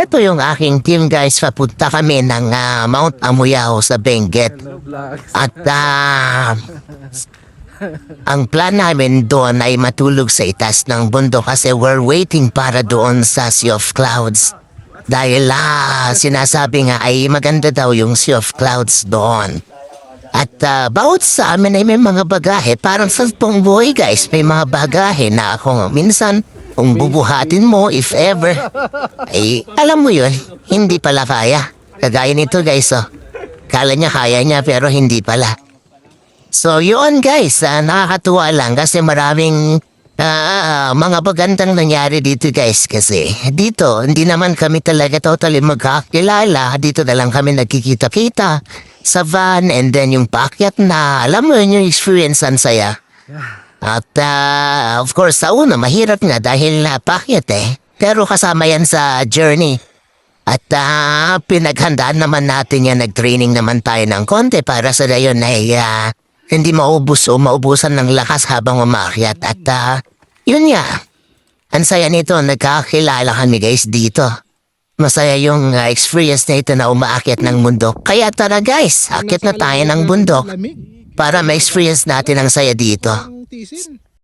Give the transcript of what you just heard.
Ito yung aking team guys, papunta kami ng Mount Amuyao sa Benguet. At ang plan namin doon ay matulog sa itas ng bundok kasi we're waiting para doon sa Sea of Clouds. Dahil sinasabi nga ay maganda daw yung Sea of Clouds doon. At bawat sa amin ay may mga bagahe. Parang sa pong buhay guys, may mga bagahe na ako minsan kung bubuhatin mo if ever. Ay alam mo yun, hindi pala kaya. Kagaya nito guys Kala niya kaya niya pero hindi pala. So yun guys, nakakatuwa lang kasi maraming mga bagandang nangyari dito guys kasi dito hindi naman kami talaga totally magkakilala. Dito na lang kami nagkikita-kita sa van and then yung paakyat na alam mo yun yung experience ang saya. At of course sa una mahirap nga dahil paakyat pero kasama yan sa journey. At pinaghandaan naman natin yan, nag-training naman tayo ng konti para sa gayon ay hindi maubos o maubusan ng lakas habang umakyat. At yun nga, ang saya nito, nagkakilala kami guys dito. Masaya yung experience na ito na umaakyat ng bundok. Kaya tara guys, akyat na tayo ng bundok para ma-experience natin ang saya dito.